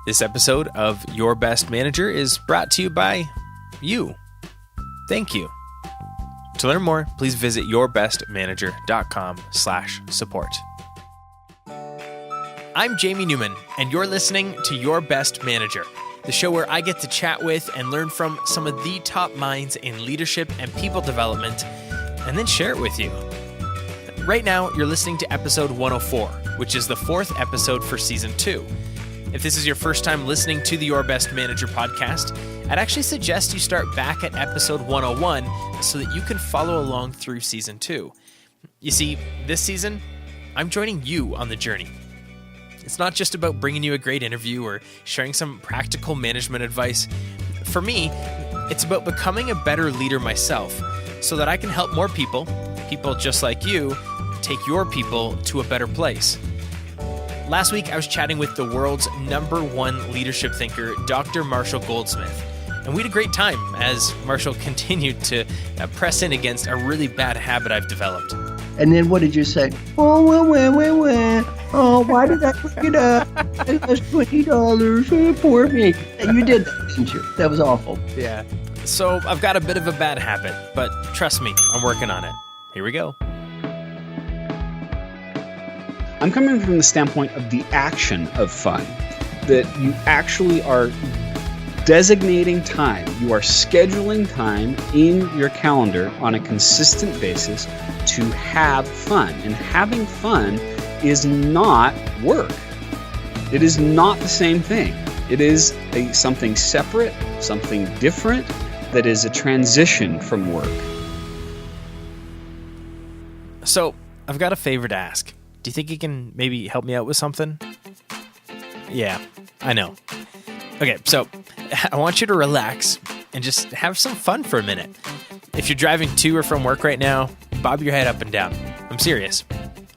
This episode of Your Best Manager is brought to you by you. Thank you. To learn more, please visit yourbestmanager.com/support. I'm Jamie Newman, and you're listening to Your Best Manager, the show where I get to chat with and learn from some of the top minds in leadership and people development, and then share it with you. Right now, you're listening to episode 104, which is the fourth episode for season 2. If this is your first time listening to the Your Best Manager podcast, I'd actually suggest you start back at episode 101 so that you can follow along through season 2. You see, this season, I'm joining you on the journey. It's not just about bringing you a great interview or sharing some practical management advice. For me, it's about becoming a better leader myself so that I can help more people just like you, take your people to a better place. Last week, I was chatting with the world's #1 leadership thinker, Dr. Marshall Goldsmith. And we had a great time as Marshall continued to press in against a really bad habit I've developed. And then what did you say? Oh, well. Oh, why did I bring it up? It was $20. Oh, poor me. You did that, didn't you? That was awful. Yeah. So I've got a bit of a bad habit, but trust me, I'm working on it. Here we go. I'm coming from the standpoint of the action of fun, that you actually are designating time. You are scheduling time in your calendar on a consistent basis to have fun. And having fun is not work. It is not the same thing. It is something separate, something different, that is a transition from work. So I've got a favor to ask. Do you think you can maybe help me out with something? Yeah, I know. Okay, so I want you to relax and just have some fun for a minute. If you're driving to or from work right now, bob your head up and down. I'm serious.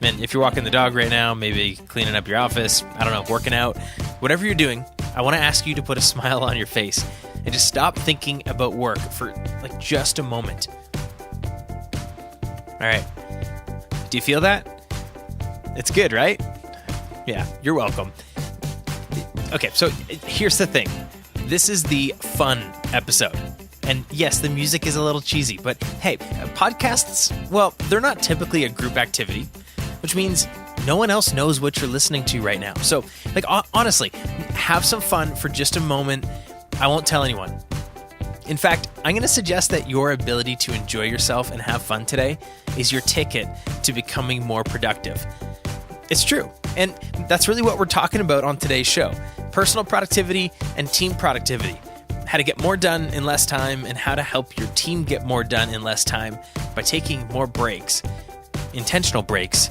And if you're walking the dog right now, maybe cleaning up your office, I don't know, working out, whatever you're doing, I want to ask you to put a smile on your face and just stop thinking about work for like just a moment. All right. Do you feel that? It's good, right? Yeah, you're welcome. Okay, so here's the thing. This is the fun episode. And yes, the music is a little cheesy, but hey, podcasts, well, they're not typically a group activity, which means no one else knows what you're listening to right now. So, like, honestly, have some fun for just a moment. I won't tell anyone. In fact, I'm going to suggest that your ability to enjoy yourself and have fun today is your ticket to becoming more productive. It's true. And that's really what we're talking about on today's show. Personal productivity and team productivity. How to get more done in less time and how to help your team get more done in less time by taking more breaks, intentional breaks,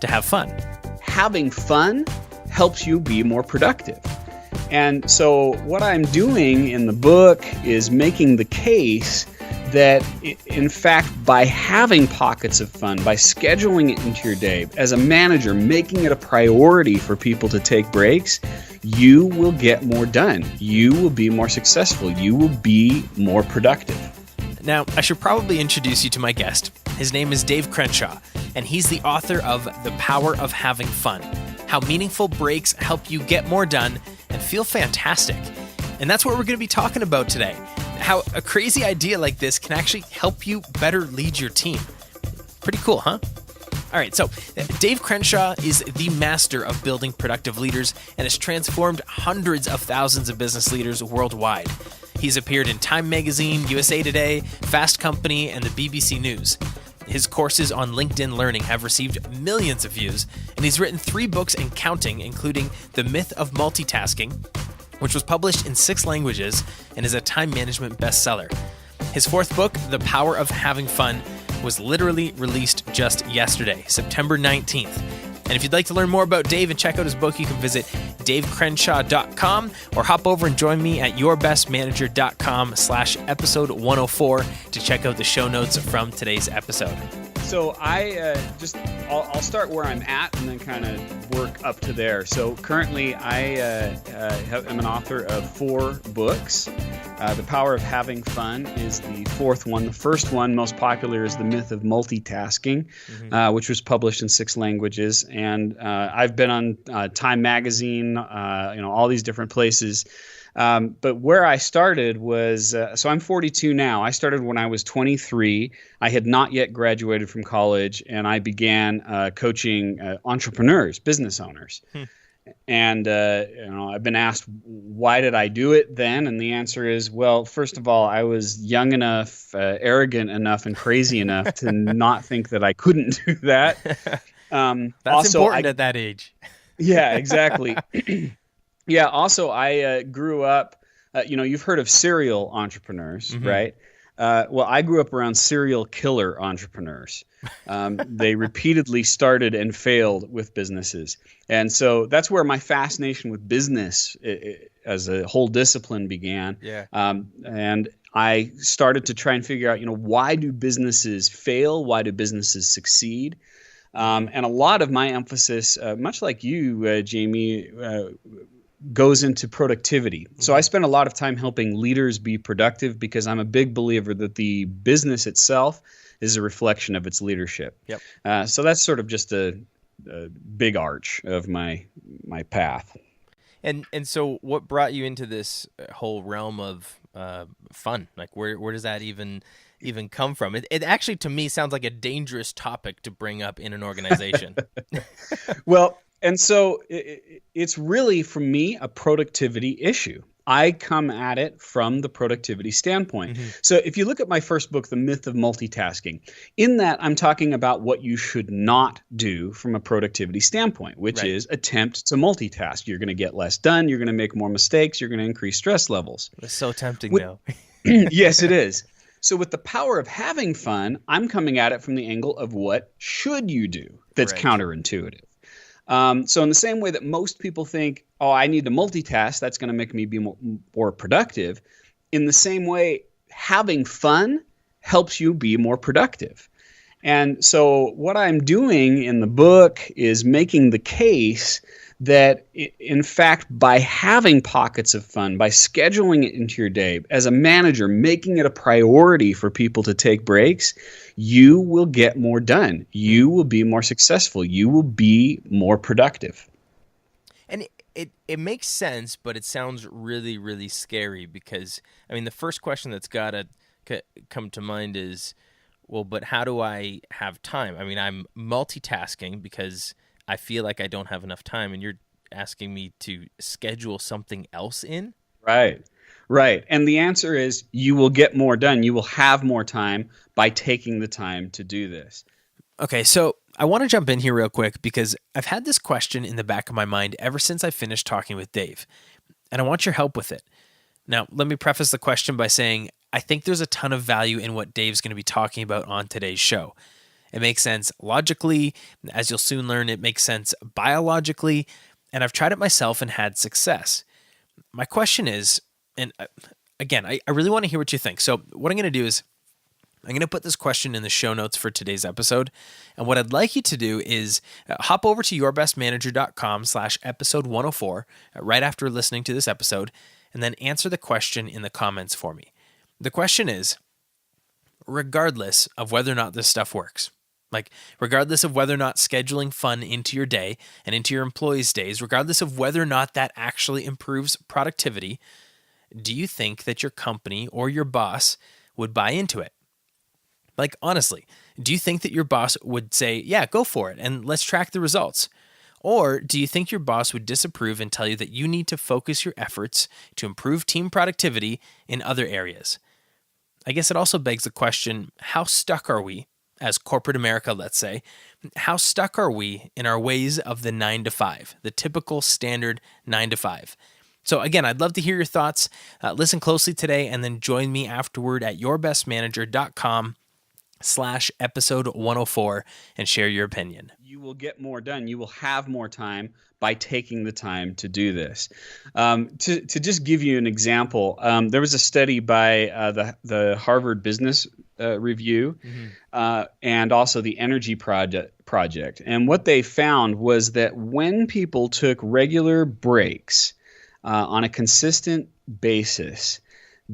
to have fun. Having fun helps you be more productive. And so what I'm doing in the book is making the case that, in fact, by having pockets of fun, by scheduling it into your day, as a manager, making it a priority for people to take breaks, you will get more done. You will be more successful. You will be more productive. Now, I should probably introduce you to my guest. His name is Dave Crenshaw, and he's the author of The Power of Having Fun, How Meaningful Breaks Help You Get More Done and Feel Fantastic. And that's what we're going to be talking about today. How a crazy idea like this can actually help you better lead your team. Pretty cool, huh? All right, so Dave Crenshaw is the master of building productive leaders and has transformed hundreds of thousands of business leaders worldwide. He's appeared in Time Magazine, USA Today, Fast Company, and the BBC News. His courses on LinkedIn Learning have received millions of views, and he's written 3 books and counting, including The Myth of Multitasking, which was published in 6 languages and is a time management bestseller. His 4th book, The Power of Having Fun, was literally released just yesterday, September 19th. And if you'd like to learn more about Dave and check out his book, you can visit davecrenshaw.com or hop over and join me at yourbestmanager.com/episode 104 to check out the show notes from today's episode. So I'll start where I'm at and then kind of work up to there. So currently I am an author of 4 books. The Power of Having Fun is the fourth one. The first one, most popular, is The Myth of Multitasking, which was published in 6 languages. And I've been on Time Magazine, all these different places. But where I started was, so I'm 42 now. I started when I was 23. I had not yet graduated from college, and I began coaching entrepreneurs, business owners. And I've been asked, why did I do it then? And the answer is, well, first of all, I was young enough, arrogant enough, and crazy enough to not think that I couldn't do that. That's also, important at that age. Yeah, exactly. Yeah. Also, I grew up. You've heard of serial entrepreneurs, right? Well, I grew up around serial killer entrepreneurs. They repeatedly started and failed with businesses. And so that's where my fascination with business as a whole discipline began. Yeah. And I started to try and figure out, why do businesses fail? Why do businesses succeed? And a lot of my emphasis, much like you, Jamie, goes into productivity. So I spend a lot of time helping leaders be productive because I'm a big believer that the business itself is a reflection of its leadership. Yep. So that's sort of just a big arch of my path. And so what brought you into this whole realm of fun? Like where does that even come from? It actually, to me, sounds like a dangerous topic to bring up in an organization. Well, and so it's really, for me, a productivity issue. I come at it from the productivity standpoint. So if you look at my first book, The Myth of Multitasking, in that I'm talking about what you should not do from a productivity standpoint, which is attempt to multitask. You're going to get less done. You're going to make more mistakes. You're going to increase stress levels. It's so tempting, though. Yes, it is. So with The Power of Having Fun, I'm coming at it from the angle of what should you do that's counterintuitive. So in the same way that most people think, oh, I need to multitask, that's going to make me be more productive. In the same way, having fun helps you be more productive. And so what I'm doing in the book is making the case that, in fact, by having pockets of fun, by scheduling it into your day, as a manager, making it a priority for people to take breaks, you will get more done. You will be more successful. You will be more productive. And it makes sense, but it sounds really, really scary because, the first question that's got to come to mind is, well, but how do I have time? I'm multitasking because I feel like I don't have enough time, and you're asking me to schedule something else in? Right. And the answer is you will get more done. You will have more time by taking the time to do this. Okay, so I want to jump in here real quick because I've had this question in the back of my mind ever since I finished talking with Dave, and I want your help with it. Now, let me preface the question by saying I think there's a ton of value in what Dave's going to be talking about on today's show. It makes sense logically. As you'll soon learn, it makes sense biologically, and I've tried it myself and had success. My question is, and again, I really want to hear what you think. So what I'm going to do is I'm going to put this question in the show notes for today's episode. And what I'd like you to do is hop over to yourbestmanager.com/episode 104 right after listening to this episode, and then answer the question in the comments for me. The question is, regardless of whether or not this stuff works, like regardless of whether or not scheduling fun into your day and into your employees' days, regardless of whether or not that actually improves productivity, do you think that your company or your boss would buy into it? Like, honestly, do you think that your boss would say, yeah, go for it, and let's track the results? Or do you think your boss would disapprove and tell you that you need to focus your efforts to improve team productivity in other areas? I guess it also begs the question, how stuck are we, as corporate America, let's say, how stuck are we in our ways of the 9 to 5, the typical standard 9 to 5? So again, I'd love to hear your thoughts. Listen closely today and then join me afterward at yourbestmanager.com/episode 104 and share your opinion. You will get more done. You will have more time by taking the time to do this. To just give you an example, there was a study by the Harvard Business Review and also the Energy Project. And what they found was that when people took regular breaks on a consistent basis,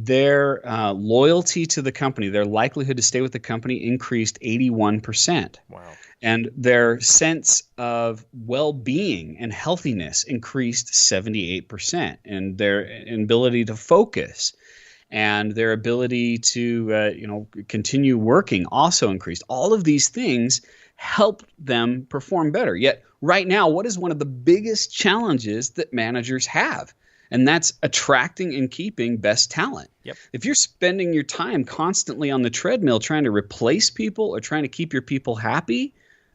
their loyalty to the company, their likelihood to stay with the company increased 81%. Wow. And their sense of well-being and healthiness increased 78%. And their ability to focus and their ability to continue working also increased. All of these things helped them perform better. Yet right now, what is one of the biggest challenges that managers have? And that's attracting and keeping best talent. Yep. If you're spending your time constantly on the treadmill trying to replace people or trying to keep your people happy,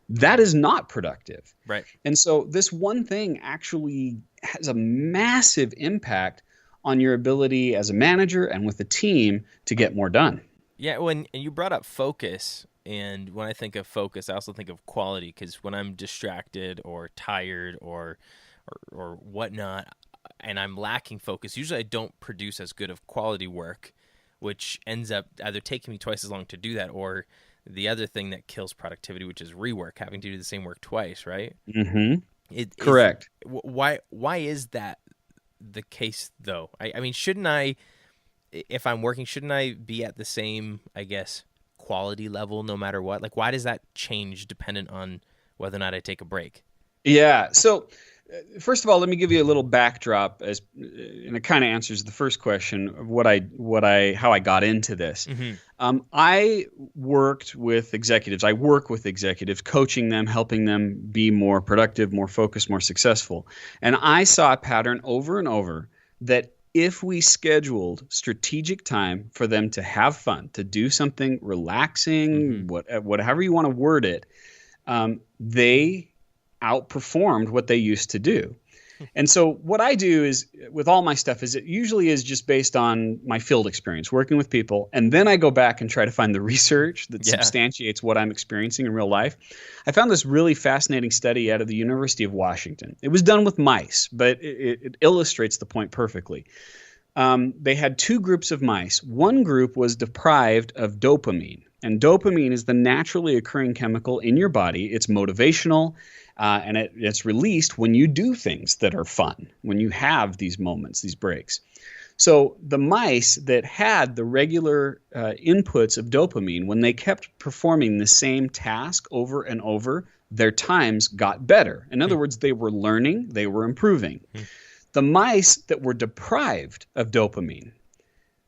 that is not productive. Right. And so this one thing actually has a massive impact on your ability as a manager and with the team to get more done. Yeah, and you brought up focus, and when I think of focus, I also think of quality, because when I'm distracted or tired or whatnot, and I'm lacking focus, usually I don't produce as good of quality work, which ends up either taking me twice as long to do that, or the other thing that kills productivity, which is rework, having to do the same work twice, right? Mm-hmm. Correct. Why is that the case, though? I mean, shouldn't I, if I'm working, shouldn't I be at the same, I guess, quality level no matter what? Like, why does that change dependent on whether or not I take a break? Yeah. So first of all, let me give you a little backdrop, and it kind of answers the first question of how I got into this. Mm-hmm. I worked with executives. I work with executives, coaching them, helping them be more productive, more focused, more successful. And I saw a pattern over and over that if we scheduled strategic time for them to have fun, to do something relaxing, whatever you want to word it, they outperformed what they used to do. And so what I do is with all my stuff is it usually is just based on my field experience working with people. And then I go back and try to find the research that substantiates what I'm experiencing in real life. I found this really fascinating study out of the University of Washington. It was done with mice, but it illustrates the point perfectly. They had two groups of mice. One group was deprived of dopamine. And dopamine is the naturally occurring chemical in your body. It's motivational. And it's released when you do things that are fun, when you have these moments, these breaks. So the mice that had the regular inputs of dopamine, when they kept performing the same task over and over, their times got better. In other words, they were learning, they were improving. The mice that were deprived of dopamine,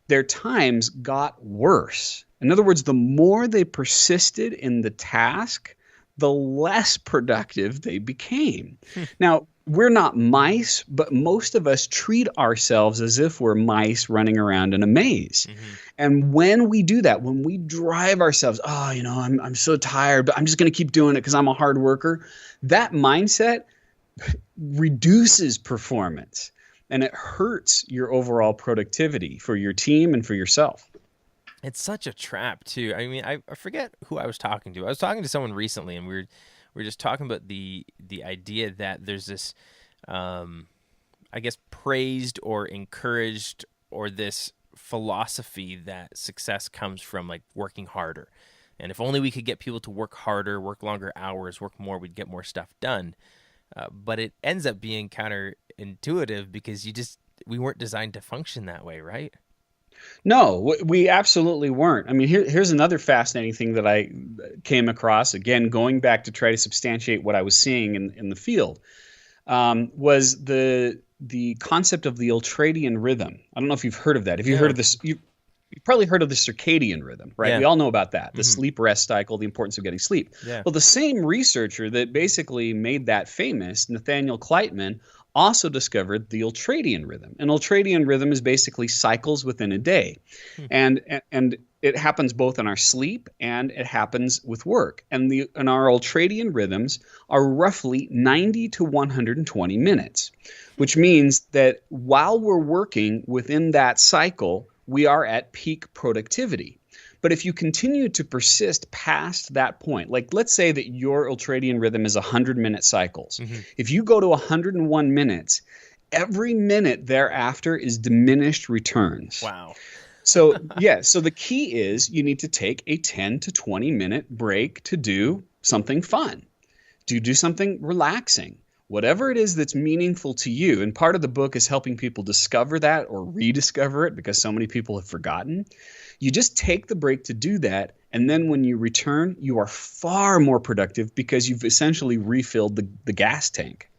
their times got worse. In other words, the more they persisted in the task, the less productive they became. Now, we're not mice, but most of us treat ourselves as if we're mice running around in a maze. And when we do that, when we drive ourselves, I'm so tired, but I'm just going to keep doing it because I'm a hard worker, that mindset reduces performance and it hurts your overall productivity for your team and for yourself. It's such a trap too. I mean, I forget who I was talking to. I was talking to someone recently, and we were just talking about the idea that there's this, I guess, praised or encouraged, or this philosophy that success comes from like working harder. And if only we could get people to work harder, work longer hours, work more, we'd get more stuff done. But it ends up being counterintuitive because we weren't designed to function that way, right? No, we absolutely weren't. I mean, here's another fascinating thing that I came across, again, going back to try to substantiate what I was seeing in the field, was the concept of the Ultradian Rhythm. I don't know if you've heard of that. Have you heard of this? You've probably heard of the circadian rhythm, right? Yeah. We all know about that, the sleep-rest cycle, the importance of getting sleep. Yeah. Well, the same researcher that basically made that famous, Nathaniel Kleitman, also discovered the Ultradian Rhythm. And Ultradian Rhythm is basically cycles within a day. And it happens both in our sleep and it happens with work. And our Ultradian rhythms are roughly 90 to 120 minutes, which means that while we're working within that cycle, we are at peak productivity. But if you continue to persist past that point, like let's say that your Ultradian rhythm is 100-minute cycles. If you go to 101 minutes, every minute thereafter is diminished returns. Wow. So the key is you need to take a 10 to 20-minute break to do something fun, to do something relaxing, whatever it is that's meaningful to you, and part of the book is helping people discover that or rediscover it because so many people have forgotten. You just take the break to do that, and then when you return, you are far more productive because you've essentially refilled the gas tank.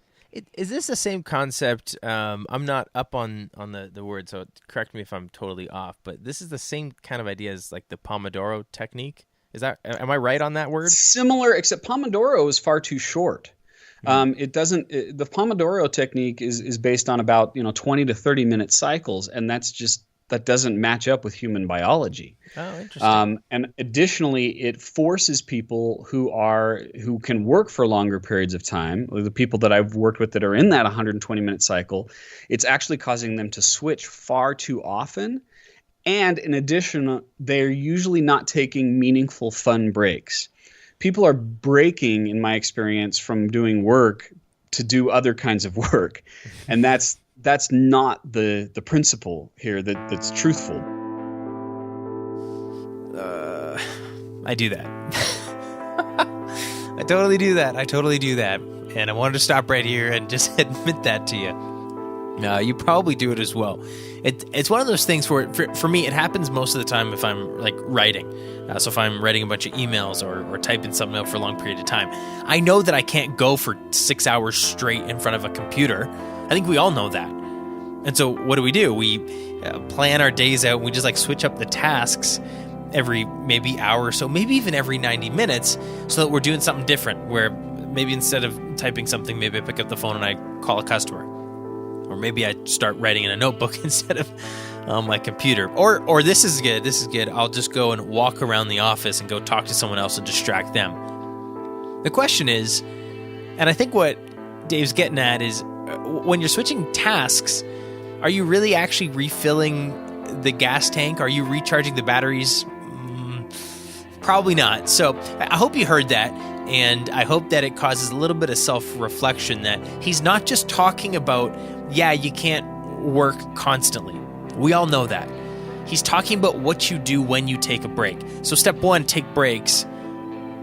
Is this the same concept? I'm not up on the word, so correct me if I'm totally off, but this is the same kind of idea as like the Pomodoro technique. Am I right on that word? Similar, except Pomodoro is far too short. The Pomodoro technique is based on about 20 to 30 minute cycles, and that doesn't match up with human biology. Oh, interesting. And additionally, it forces people who can work for longer periods of time, the people that I've worked with that are in that 120-minute cycle, it's actually causing them to switch far too often. And in addition, they're usually not taking meaningful, fun breaks. People are breaking, in my experience, from doing work to do other kinds of work. And that's not the principle here that's truthful. I do that. I totally do that. And I wanted to stop right here and just admit that to you. You probably do it as well. It's one of those things where, for me, it happens most of the time if I'm like writing. So if I'm writing a bunch of emails or typing something out for a long period of time, I know that I can't go for 6 hours straight in front of a computer. I think we all know that. And so what do? We plan our days out. And we just like switch up the tasks every maybe hour or so, maybe even every 90 minutes, so that we're doing something different, where maybe instead of typing something, maybe I pick up the phone and I call a customer. Or maybe I start writing in a notebook instead of my computer. Or this is good. I'll just go and walk around the office and go talk to someone else and distract them. The question is, and I think what Dave's getting at is, when you're switching tasks, are you really actually refilling the gas tank? Are you recharging the batteries? Probably not. So I hope you heard that. And I hope that it causes a little bit of self-reflection, that he's not just talking about, you can't work constantly. We all know that. He's talking about what you do when you take a break. So step one, take breaks.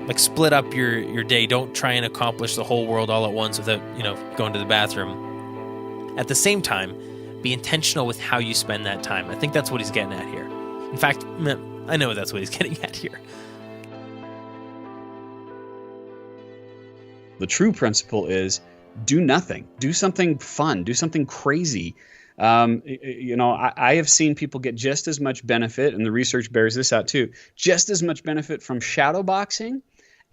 Like, split up your day. Don't try and accomplish the whole world all at once without, going to the bathroom. At the same time, be intentional with how you spend that time. I think that's what he's getting at here. In fact, I know that's what he's getting at here. The true principle is do nothing. Do something fun. Do something crazy. I have seen people get just as much benefit, and the research bears this out too, just as much benefit from shadowboxing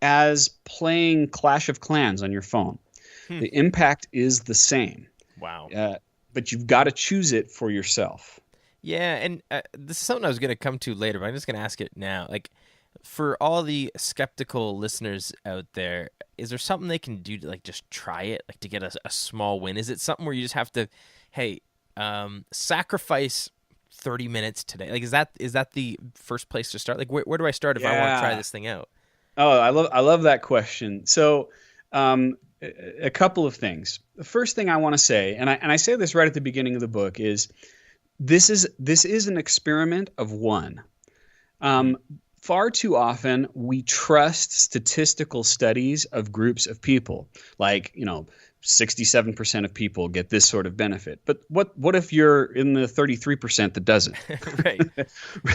as playing Clash of Clans on your phone. The impact is the same. Wow. But you've got to choose it for yourself. Yeah, and this is something I was going to come to later, but I'm just going to ask it now. Like, for all the skeptical listeners out there, is there something they can do to like just try it, like to get a small win? Is it something where you just have to, sacrifice 30 minutes today? Like, is that the first place to start? Like, where do I start if I want to try this thing out? Oh, I love that question. So, a couple of things. The first thing I want to say, and I say this right at the beginning of the book, is this is an experiment of one. Far too often, we trust statistical studies of groups of people. Like, 67% of people get this sort of benefit. But what if you're in the 33% that doesn't? Right.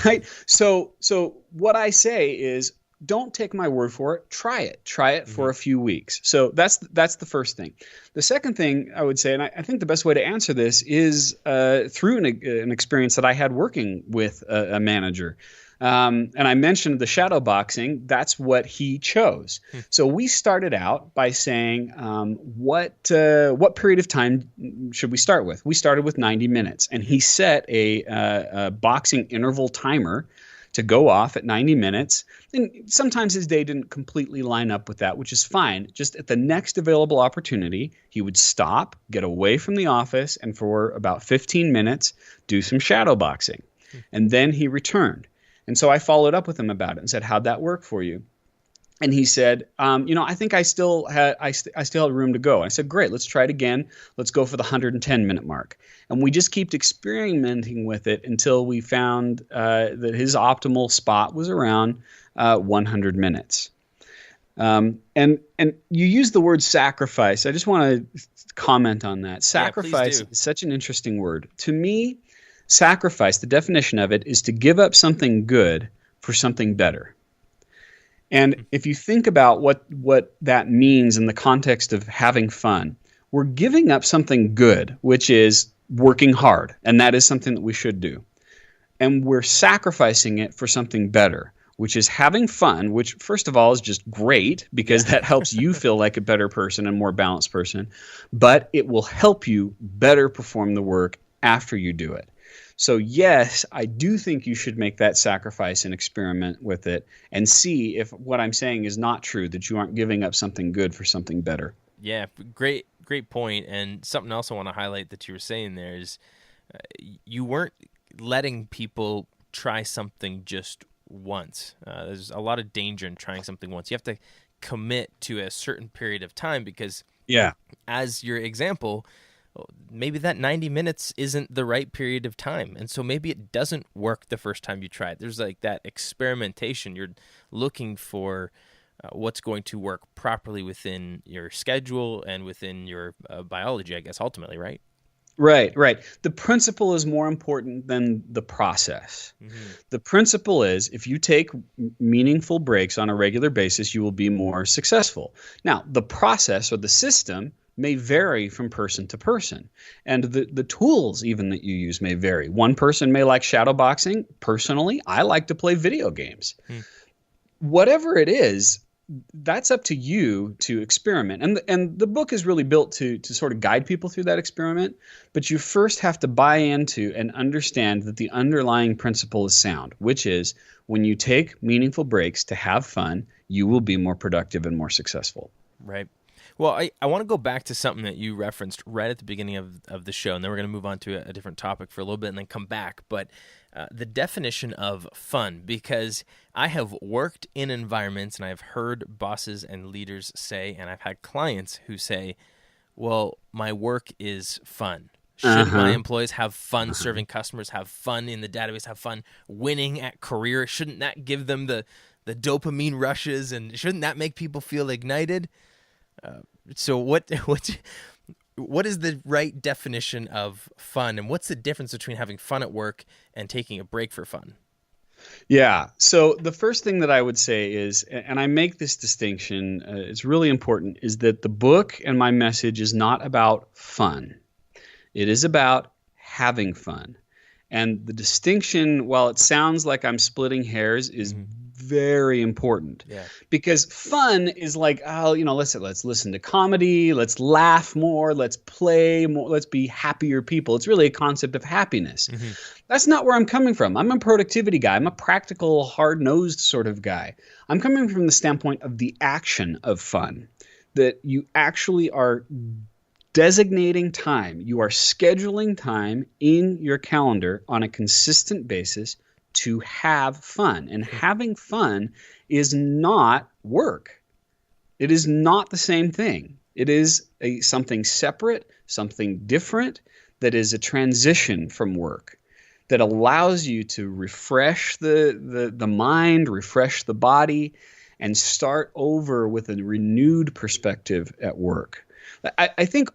Right? So what I say is, don't take my word for it. Try it. Try it for a few weeks. So that's the first thing. The second thing I would say, and I think the best way to answer this is through an experience that I had working with a manager. And I mentioned the shadow boxing. That's what he chose. So we started out by saying, what period of time should we start with? We started with 90 minutes, and he set a boxing interval timer to go off at 90 minutes. And sometimes his day didn't completely line up with that, which is fine. Just at the next available opportunity, he would stop, get away from the office, and for about 15 minutes, do some shadow boxing. And then he returned. And so I followed up with him about it and said, how'd that work for you? And he said, I think I still had room to go. I said, great, let's try it again. Let's go for the 110-minute mark. And we just kept experimenting with it until we found that his optimal spot was around 100 minutes. And you use the word sacrifice. I just want to comment on that. Sacrifice is such an interesting word. To me, sacrifice, the definition of it is to give up something good for something better. And if you think about what that means in the context of having fun, we're giving up something good, which is working hard, and that is something that we should do. And we're sacrificing it for something better, which is having fun, which first of all is just great because that helps you feel like a better person and more balanced person, but it will help you better perform the work after you do it. So yes, I do think you should make that sacrifice and experiment with it and see if what I'm saying is not true, that you aren't giving up something good for something better. Yeah, great point. And something else I want to highlight that you were saying there is you weren't letting people try something just once. There's a lot of danger in trying something once. You have to commit to a certain period of time because, as your example, maybe that 90 minutes isn't the right period of time. And so maybe it doesn't work the first time you try it. There's like that experimentation. You're looking for what's going to work properly within your schedule and within your biology, I guess, ultimately, right? Right. The principle is more important than the process. Mm-hmm. The principle is if you take meaningful breaks on a regular basis, you will be more successful. Now, the process or the system may vary from person to person. And the tools even that you use may vary. One person may like shadow boxing. Personally, I like to play video games. Whatever it is, that's up to you to experiment. And the book is really built to sort of guide people through that experiment. But you first have to buy into and understand that the underlying principle is sound, which is when you take meaningful breaks to have fun, you will be more productive and more successful. Right. Well, I want to go back to something that you referenced right at the beginning of the show, and then we're going to move on to a different topic for a little bit and then come back. But the definition of fun, because I have worked in environments and I've heard bosses and leaders say, and I've had clients who say, well, my work is fun. Should my employees have fun serving customers, have fun in the database, have fun winning at career? Shouldn't that give them the dopamine rushes, and shouldn't that make people feel ignited? So what is the right definition of fun, and what's the difference between having fun at work and taking a break for fun? Yeah. So the first thing that I would say is, and I make this distinction, it's really important, is that the book and my message is not about fun. It is about having fun. And the distinction, while it sounds like I'm splitting hairs, is very important. Yeah. Because fun is like, let's listen to comedy, let's laugh more, let's play more, let's be happier people. It's really a concept of happiness. That's not where I'm coming from. I'm a productivity guy. I'm a practical, hard-nosed sort of guy. I'm coming from the standpoint of the action of fun, that you actually are designating time. You are scheduling time in your calendar on a consistent basis to have fun. And having fun is not work. It is not the same thing. It is something separate, something different, that is a transition from work, that allows you to refresh the mind, refresh the body, and start over with a renewed perspective at work. I think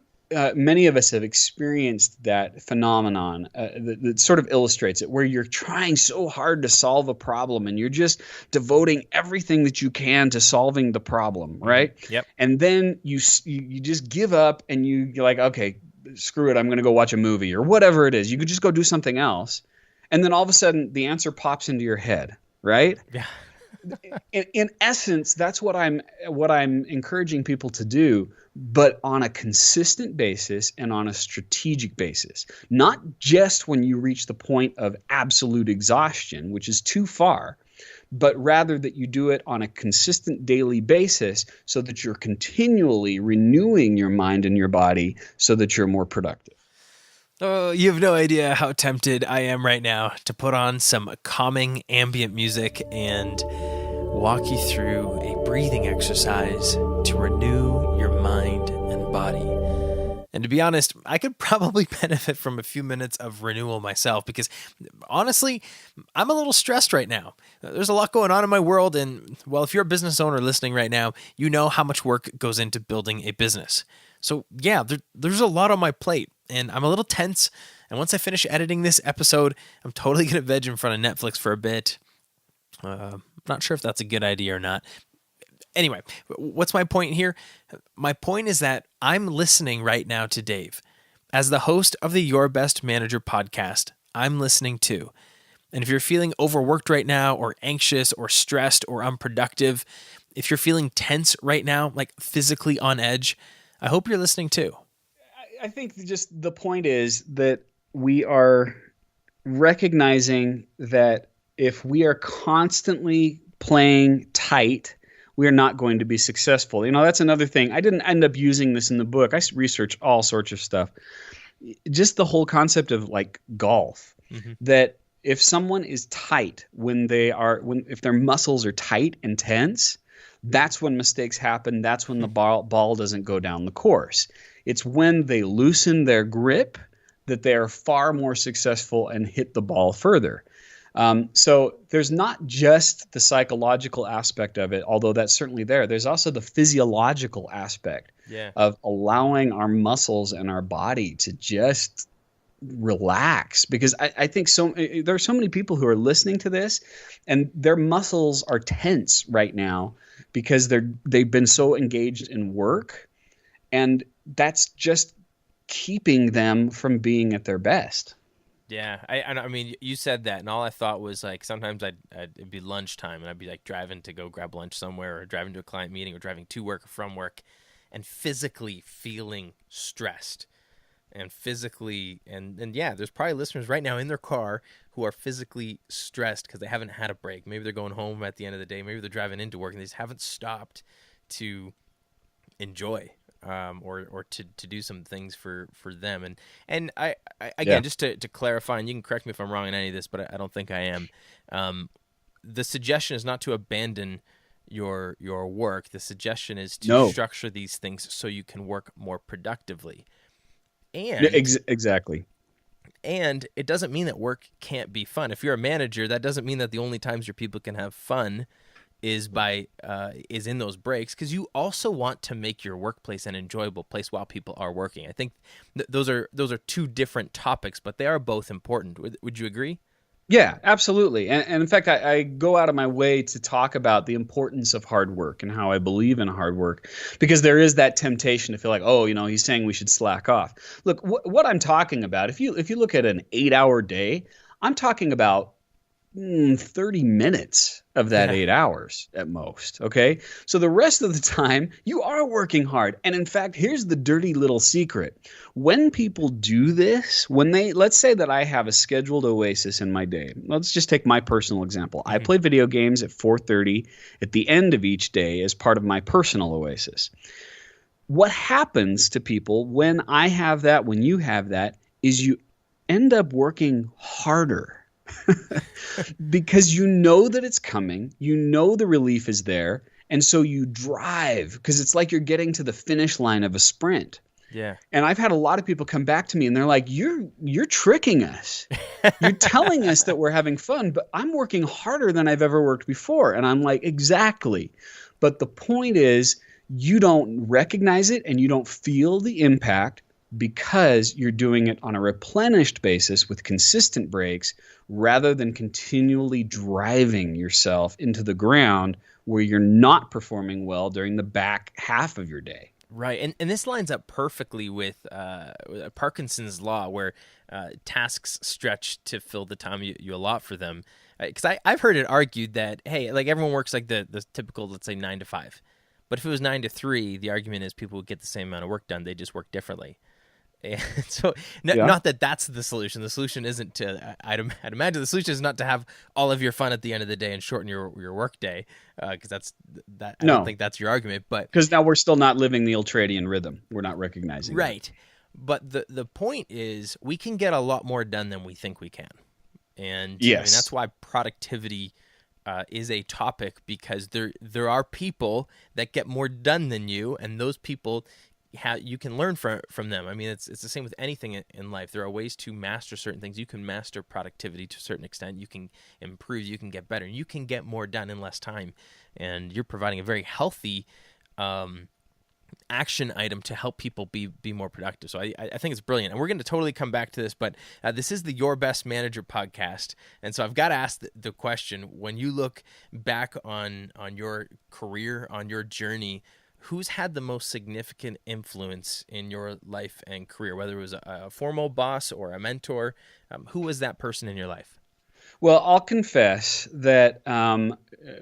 many of us have experienced that phenomenon that sort of illustrates it, where you're trying so hard to solve a problem and you're just devoting everything that you can to solving the problem, right? Yep. And then you just give up and you're like, okay, screw it, I'm going to go watch a movie or whatever it is. You could just go do something else. And then all of a sudden the answer pops into your head, right? Yeah. In essence, that's what I'm encouraging people to do, but on a consistent basis and on a strategic basis. Not just when you reach the point of absolute exhaustion, which is too far, but rather that you do it on a consistent daily basis so that you're continually renewing your mind and your body so that you're more productive. Oh, you have no idea how tempted I am right now to put on some calming ambient music and walk you through a breathing exercise to renew your mind and body. And to be honest, I could probably benefit from a few minutes of renewal myself because honestly, I'm a little stressed right now. There's a lot going on in my world. And well, if you're a business owner listening right now, you know how much work goes into building a business. So yeah, there's a lot on my plate and I'm a little tense. And once I finish editing this episode, I'm totally going to veg in front of Netflix for a bit. Not sure if that's a good idea or not. Anyway, what's my point here? My point is that I'm listening right now to Dave. As the host of the Your Best Manager podcast, I'm listening too. And if you're feeling overworked right now, or anxious, or stressed, or unproductive, if you're feeling tense right now, like physically on edge, I hope you're listening too. I think just the point is that we are recognizing that if we are constantly playing tight, we are not going to be successful. That's another thing. I didn't end up using this in the book. I researched all sorts of stuff. Just the whole concept of like golf, that if someone is tight if their muscles are tight and tense, that's when mistakes happen. That's when the ball doesn't go down the course. It's when they loosen their grip that they are far more successful and hit the ball further. So there's not just the psychological aspect of it, although that's certainly there. There's also the physiological aspect of allowing our muscles and our body to just relax. Because I think there are so many people who are listening to this and their muscles are tense right now because they've been so engaged in work, and that's just keeping them from being at their best. Yeah, I mean, you said that, and all I thought was like sometimes it'd be lunchtime, and I'd be like driving to go grab lunch somewhere, or driving to a client meeting, or driving to work or from work, and physically feeling stressed, and physically, and yeah, there's probably listeners right now in their car who are physically stressed because they haven't had a break. Maybe they're going home at the end of the day. Maybe they're driving into work, and they just haven't stopped to enjoy. Or to do some things for them. And I again, just to clarify, and you can correct me if I'm wrong in any of this, but I don't think I am. The suggestion is not to abandon your work. The suggestion is to structure these things so you can work more productively. And exactly. And it doesn't mean that work can't be fun. If you're a manager, that doesn't mean that the only times your people can have fun is in those breaks, because you also want to make your workplace an enjoyable place while people are working. I think those are two different topics, but they are both important. Would you agree? Yeah, absolutely. And in fact, I go out of my way to talk about the importance of hard work and how I believe in hard work, because there is that temptation to feel like, he's saying we should slack off. Look, what I'm talking about, if you look at an 8-hour day, I'm talking about 30 minutes of that 8 hours at most. Okay. So the rest of the time you are working hard. And in fact, here's the dirty little secret. When people do this, let's say that I have a scheduled oasis in my day. Let's just take my personal example. I play video games at 4:30 at the end of each day as part of my personal oasis. What happens to people when I have that, when you have that, is you end up working harder. Because you know that it's coming, you know the relief is there, and so you drive, because it's like you're getting to the finish line of a sprint. Yeah. And I've had a lot of people come back to me and they're like, you're tricking us. You're telling us that we're having fun, but I'm working harder than I've ever worked before. And I'm like, exactly. But the point is, you don't recognize it and you don't feel the impact, because you're doing it on a replenished basis with consistent breaks, rather than continually driving yourself into the ground where you're not performing well during the back half of your day. Right. And this lines up perfectly with Parkinson's law, where tasks stretch to fill the time you allot for them. Because I've heard it argued that, hey, like everyone works like the typical, let's say 9 to 5. But if it was 9 to 3, the argument is people would get the same amount of work done. They just work differently. And so not that that's the solution. The solution isn't to, I'd imagine the solution is not to have all of your fun at the end of the day and shorten your work day, because I don't think that's your argument. But because now we're still not living the Ultradian rhythm. We're not recognizing right. But the point is, we can get a lot more done than we think we can. And yes. I mean, that's why productivity is a topic, because there are people that get more done than you, and those people how you can learn from them. I mean, it's the same with anything in life. There are ways to master certain things. You can master productivity to a certain extent. You can improve. You can get better. You can get more done in less time. And you're providing a very healthy action item to help people be more productive. So I think it's brilliant. And we're going to totally come back to this, but this is the Your Best Manager podcast. And so I've got to ask the question, when you look back on your career, on your journey, who's had the most significant influence in your life and career, whether it was a formal boss or a mentor? Who was that person in your life? Well, I'll confess that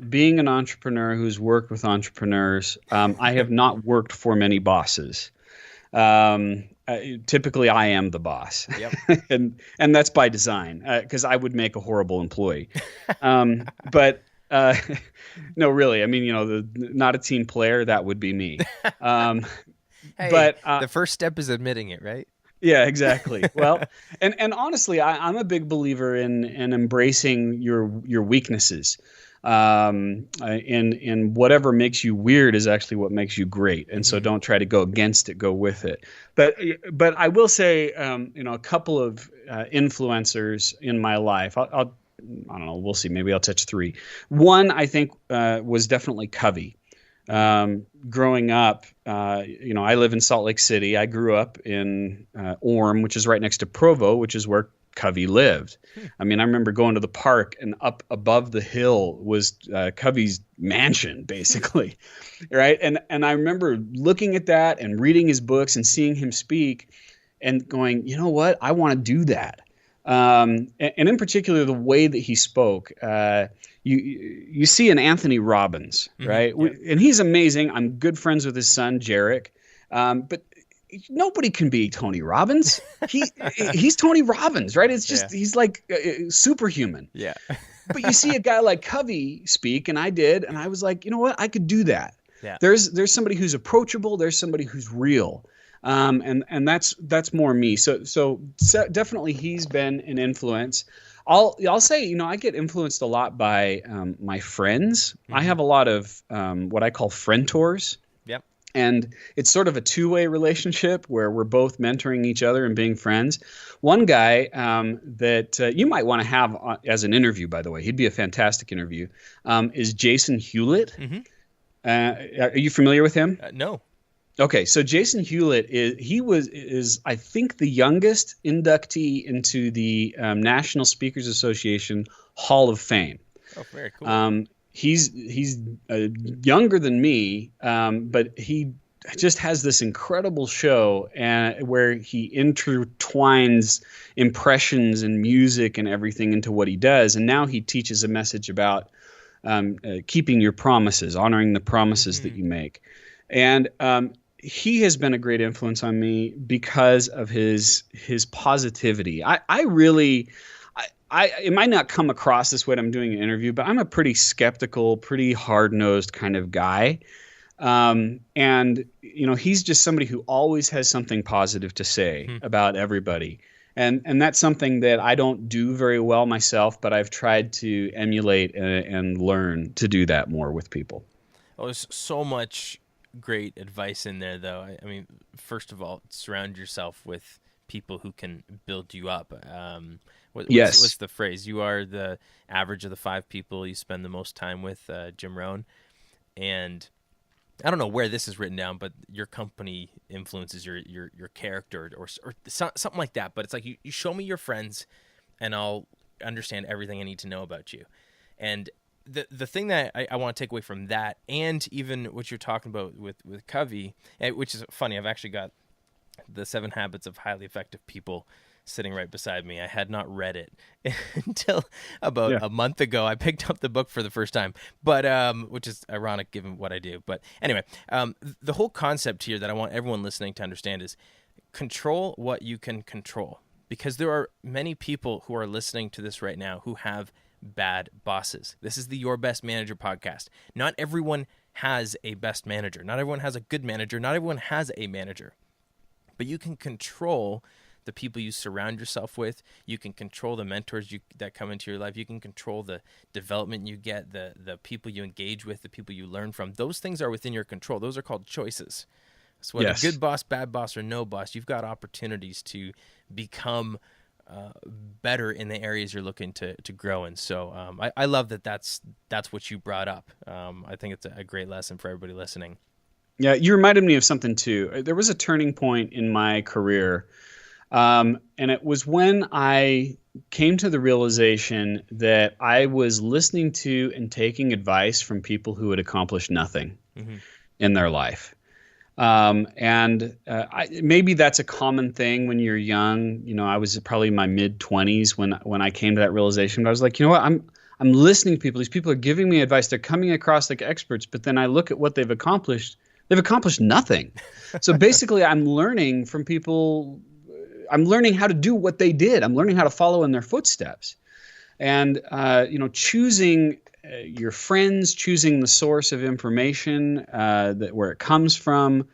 being an entrepreneur who's worked with entrepreneurs, I have not worked for many bosses. Typically, I am the boss, Yep. and that's by design, because I would make a horrible employee. But no, really, I mean, not a team player, that would be me. Hey, but the first step is admitting it, right? Yeah, exactly. Well, and honestly, I'm a big believer in embracing your weaknesses. And whatever makes you weird is actually what makes you great. And so don't try to go against it, go with it. But I will say, a couple of influencers in my life. I don't know. We'll see. Maybe I'll touch three. One, I think, was definitely Covey. Growing up, I live in Salt Lake City. I grew up in Orem, which is right next to Provo, which is where Covey lived. I mean, I remember going to the park, and up above the hill was Covey's mansion, basically, right? And I remember looking at that and reading his books and seeing him speak and going, you know what? I want to do that. And in particular, the way that he spoke, you see an Anthony Robbins, right? Yeah. And he's amazing. I'm good friends with his son, Jarek. But nobody can be Tony Robbins. He's Tony Robbins, right? It's just, he's like superhuman. Yeah. But you see a guy like Covey speak, and I did, and I was like, you know what? I could do that. Yeah. There's somebody who's approachable. There's somebody who's real. And that's more me. So definitely he's been an influence. I'll say, I get influenced a lot by my friends. Mm-hmm. I have a lot of what I call friendtors. Yep. And it's sort of a two-way relationship where we're both mentoring each other and being friends. One guy that you might want to have as an interview, by the way, he'd be a fantastic interview, is Jason Hewlett. Mm-hmm. Are you familiar with him? No. Okay, so Jason Hewlett is I think the youngest inductee into the National Speakers Association Hall of Fame. Oh, very cool. He's younger than me, but he just has this incredible show where he intertwines impressions and music and everything into what he does, and now he teaches a message about keeping your promises, honoring the promises that you make, and he has been a great influence on me because of his positivity. I really, it might not come across this way when I'm doing an interview, but I'm a pretty skeptical, pretty hard-nosed kind of guy. And he's just somebody who always has something positive to say about everybody. And that's something that I don't do very well myself, but I've tried to emulate and learn to do that more with people. Oh, there's so much great advice in there, though. I mean, first of all, surround yourself with people who can build you up. What's the phrase? You are the average of the 5 people you spend the most time with, Jim Rohn. And I don't know where this is written down, but your company influences your character or something like that. But it's like you show me your friends, and I'll understand everything I need to know about you. And the thing that I want to take away from that, and even what you're talking about with Covey, which is funny, I've actually got the 7 Habits of Highly Effective People sitting right beside me. I had not read it until about a month ago. I picked up the book for the first time, but which is ironic given what I do. But anyway, the whole concept here that I want everyone listening to understand is control what you can control, because there are many people who are listening to this right now who have bad bosses. This is the Your Best Manager podcast. Not everyone has a best manager. Not everyone has a good manager. Not everyone has a manager. But you can control the people you surround yourself with. You can control the mentors that come into your life. You can control the development you get, the people you engage with, the people you learn from. Those things are within your control. Those are called choices. So whether Yes. good boss, bad boss, or no boss, you've got opportunities to become better in the areas you're looking to grow in. So I love that's what you brought up. I think it's a great lesson for everybody listening. Yeah, you reminded me of something too. There was a turning point in my career, and it was when I came to the realization that I was listening to and taking advice from people who had accomplished nothing in their life. Maybe that's a common thing when you're young. You know, I was probably in my mid-20s when I came to that realization. But I was like, you know what? I'm listening to people. These people are giving me advice. They're coming across like experts. But then I look at what they've accomplished. They've accomplished nothing. So basically, I'm learning from people. I'm learning how to do what they did. I'm learning how to follow in their footsteps. And choosing your friends, choosing the source of information that where it comes from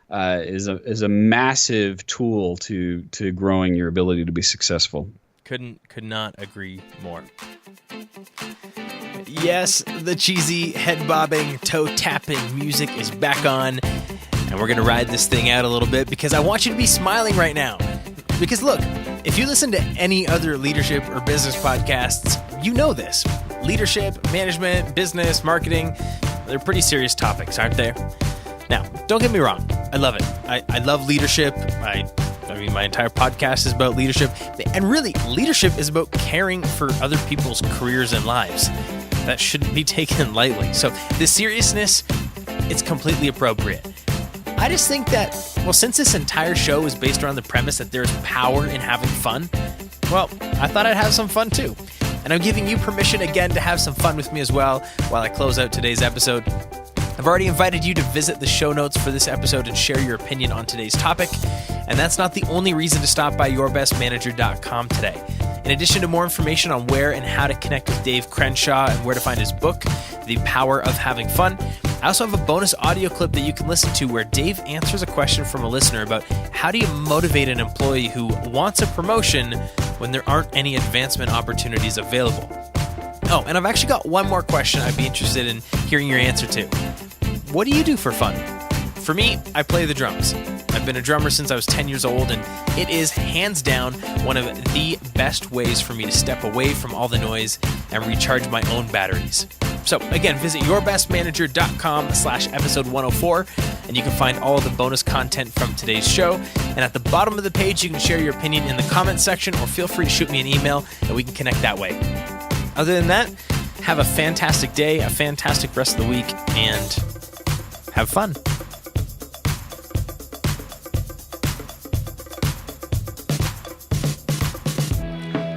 is a massive tool to growing your ability to be successful. Could not agree more. Yes, the cheesy, head-bobbing, toe-tapping music is back on, and we're going to ride this thing out a little bit because I want you to be smiling right now. Because look, if you listen to any other leadership or business podcasts, you know this. Leadership, management, business, marketing, they're pretty serious topics, aren't they? Now, don't get me wrong. I love it. I love leadership. I mean, my entire podcast is about leadership. And really, leadership is about caring for other people's careers and lives. That shouldn't be taken lightly. So the seriousness, it's completely appropriate. I just think that, well, since this entire show is based around the premise that there's power in having fun, well, I thought I'd have some fun too. And I'm giving you permission again to have some fun with me as well while I close out today's episode. I've already invited you to visit the show notes for this episode and share your opinion on today's topic. And that's not the only reason to stop by yourbestmanager.com today. In addition to more information on where and how to connect with Dave Crenshaw and where to find his book, The Power of Having Fun, I also have a bonus audio clip that you can listen to where Dave answers a question from a listener about how do you motivate an employee who wants a promotion when there aren't any advancement opportunities available. Oh, and I've actually got one more question I'd be interested in hearing your answer to. What do you do for fun? For me, I play the drums. I've been a drummer since I was 10 years old, and it is hands down one of the best ways for me to step away from all the noise and recharge my own batteries. So again, visit yourbestmanager.com/episode 104, and you can find all of the bonus content from today's show. And at the bottom of the page, you can share your opinion in the comments section, or feel free to shoot me an email, and we can connect that way. Other than that, have a fantastic day, a fantastic rest of the week, and have fun.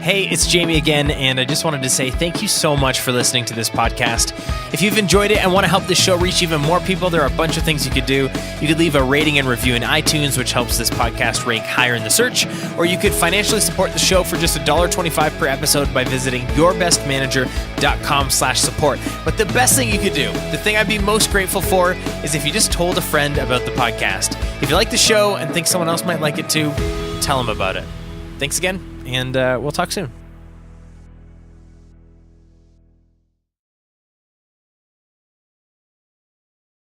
Hey, it's Jamie again, and I just wanted to say thank you so much for listening to this podcast. If you've enjoyed it and want to help this show reach even more people, there are a bunch of things you could do. You could leave a rating and review in iTunes, which helps this podcast rank higher in the search, or you could financially support the show for just $1.25 per episode by visiting yourbestmanager.com/support. But the best thing you could do, the thing I'd be most grateful for, is if you just told a friend about the podcast. If you like the show and think someone else might like it too, tell them about it. Thanks again, and we'll talk soon.